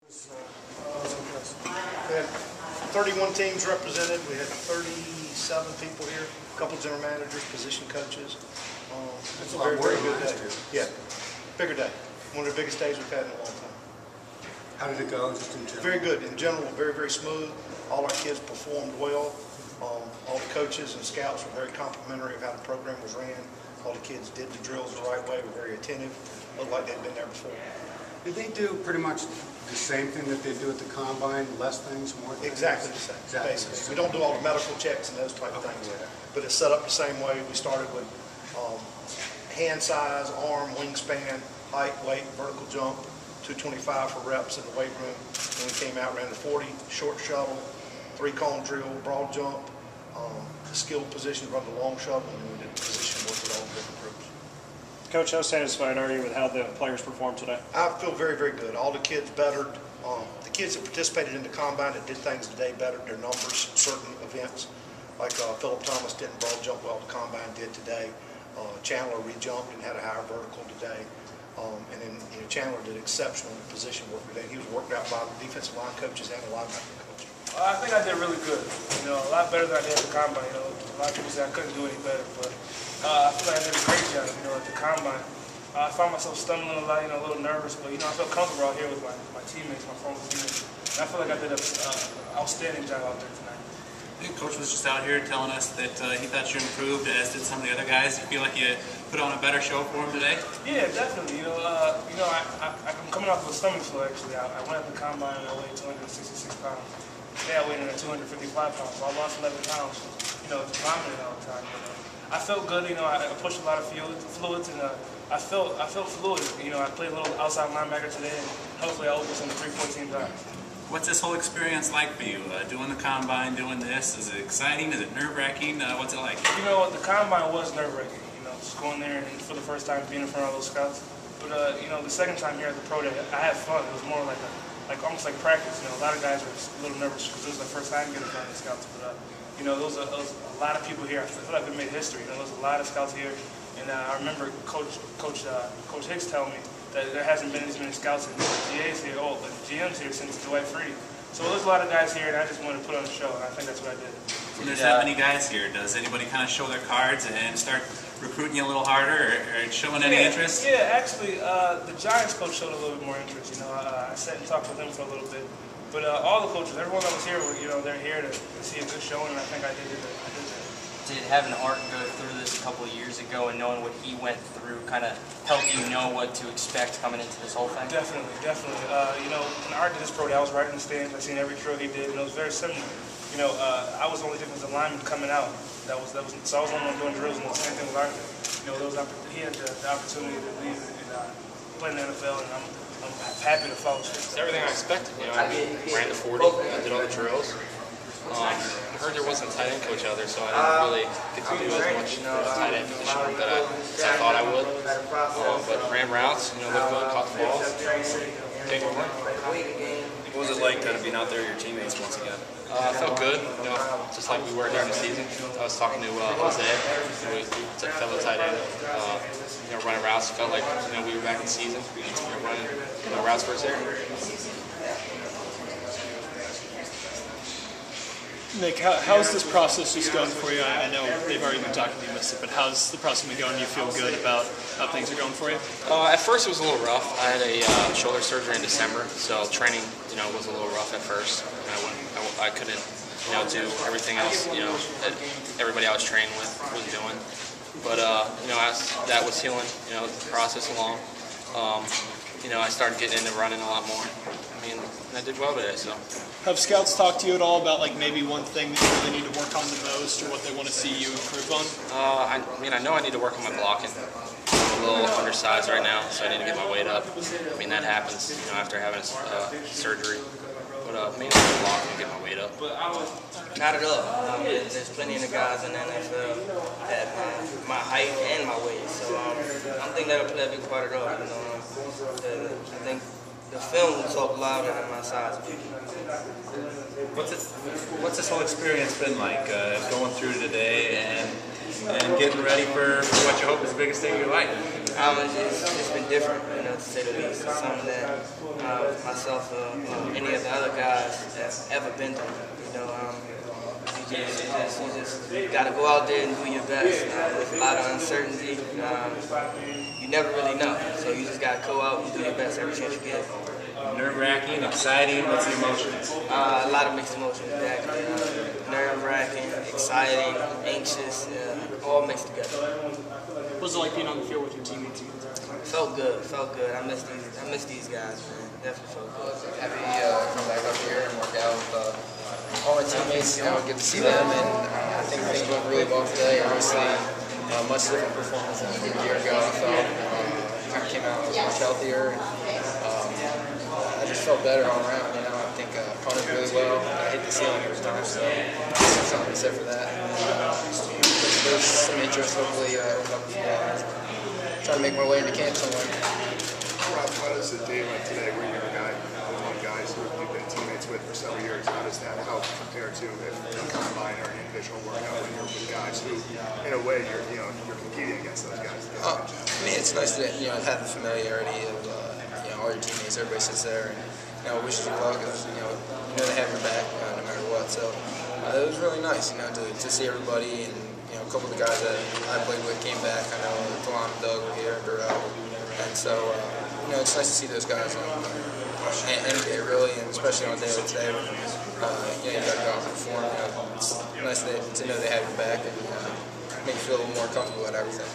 We had 31 teams represented. We had 37 people here, a couple general managers, position coaches. It's a very good day. Yeah, bigger day. One of the biggest days we've had in a long time. How did it go, just in general? Very good. In general, very smooth. All our kids performed well. All the coaches and scouts were very complimentary of how the program was ran. All the kids did the drills the right way, were very attentive. Looked like they'd been there before. Did they do pretty much the same thing that they do at the combine? Less things, more things? Exactly the same, Exactly. basically. We don't do all the medical checks and those type of things, but it's set up the same way. We started with hand size, arm, wingspan, height, weight, vertical jump, 225 for reps in the weight room. Then we came out, ran the 40, short shuttle, 3-cone drill, broad jump, the skilled position, run the long shuttle, and then we did position work with all the different groups. Coach, how satisfied are you with how the players performed today? I feel very good. All the kids bettered. The kids that participated in the combine that did things today bettered their numbers, certain events. Like Philip Thomas didn't broad jump well, the combine did today. Chandler re-jumped and had a higher vertical today. And then Chandler did exceptional position work today. He was worked out by the defensive line coaches and the linebacker coach. I think I did really good. A lot better than I did at the combine. A lot of people say I couldn't do any better, but I feel like I did a great job. At the combine, I found myself stumbling a lot, a little nervous, but I felt comfortable out here with my teammates, my former teammates. And I feel like I did an outstanding job out there tonight. I think Coach was just out here telling us that he thought you improved, as did some of the other guys. You feel like you put on a better show for him today? Yeah, definitely. I'm coming off of a stomach flu, actually. I went at the combine and I weighed 266 pounds. Today I weighed in at 255 pounds, so I lost 11 pounds. Vomiting all the time. I felt good. I pushed a lot of fluids, and I felt fluid. I played a little outside linebacker today, and hopefully I opened some 3-point team guys. What's this whole experience like for you? Doing the combine, doing this, is it exciting? Is it nerve-wracking? What's it like? The combine was nerve-wracking. Just going there and for the first time being in front of those scouts. But the second time here at the pro day, I had fun. It was more like almost like practice. A lot of guys were a little nervous because it was their first time getting in front of the scouts. But there was a lot of people here. I feel like we made history. There was a lot of scouts here, and I remember Coach Hicks telling me that there hasn't been as many scouts and GAs here. The GM's here since Dwight Free. So there's a lot of guys here, and I just wanted to put on a show, and I think that's what I did. When there's that many guys here, does anybody kind of show their cards and start recruiting you a little harder, or showing any interest? Yeah, actually, the Giants coach showed a little bit more interest. I sat and talked with him for a little bit. But all the coaches, everyone that was here, they're here to see a good showing, and I think I did it. Did having Art go through this a couple of years ago and knowing what he went through kind of help you know what to expect coming into this whole thing? Definitely. When Art did this pro day, I was right in the stands. I seen every drill he did, and it was very similar. I was the only defensive lineman coming out. So I was the only one doing drills, and the same thing with Art. He had the opportunity to leave and play in the NFL, and I'm happy to follow suit. It's everything I expected. I ran the 40, I did all the drills. I heard there wasn't a tight end coach out there, so I didn't really get to do as much tight end position that I thought I would. But ran routes, looked good, caught the balls, take it away. What was it like kind of being out there with your teammates once again? I felt good, just like we were during the season. I was talking to Jose, who was a fellow tight end. Running routes, felt like we were back in season. Running routes for us there. Nick, how's this process just going for you? I know they've already been talking to you, missed it, but how's the process been going? Do you feel good about how things are going for you? At first it was a little rough. I had a shoulder surgery in December, so training, was a little rough at first. I couldn't, do everything else, that everybody I was training with was doing. But, as that was healing, the process along, I started getting into running a lot more. And I did well today, so. Have scouts talked to you at all about maybe one thing that you really need to work on the most, or what they want to see you improve on? I know I need to work on my blocking. I'm a little undersized right now, so I need to get my weight up. That happens, after having surgery. But mainly blocking and get my weight up. Not at all. There's plenty of guys in the NFL at my height and my weight, so I don't think that'll play a big part at all. I think the film will talk louder than my size. What's this whole experience been like, going through today and getting ready for what you hope is the biggest day of your life? It's been different. to say the least. It's something that myself or any of the other guys have ever been through. You know, you just got to go out there and do your best. There's a lot of uncertainty. You never really know, so you just got to go out and do your best every chance you get. Nerve-wracking, exciting, what's the emotions? A lot of mixed emotions, exactly. Nerve-wracking, exciting, anxious, all mixed together. What was it like being on the field with your teammates? Felt good, felt good. I miss these guys, man. Definitely felt good. Happy to come back up here and work out with all my teammates, get to see them, and I think things went really well today. Obviously, much different performance than we did a year ago. I felt kind of came out much healthier. I just felt better all around. I think I punted really well. I hit the ceiling every time, so there's something to say for that. There's some interest, hopefully, open up the football. Trying to make my way into camp somewhere. Rob, how does a day like today, where you're a guy, one guys who you've been teammates with for several years, how does that help compare to if a combine or an individual workout when you're with guys who, in a way, you're competing against those guys? I mean, it's nice to have the familiarity of all your teammates. Everybody sits there and wishes you luck, because they have your back no matter what. So it was really nice, to see everybody, and a couple of the guys that I played with came back. I know Talon and Doug were here, and Durrell, and so it's nice to see those guys any day really, and especially on a day like today when you got to go out and perform. It's nice to know they have your back and make you feel a little more comfortable at everything.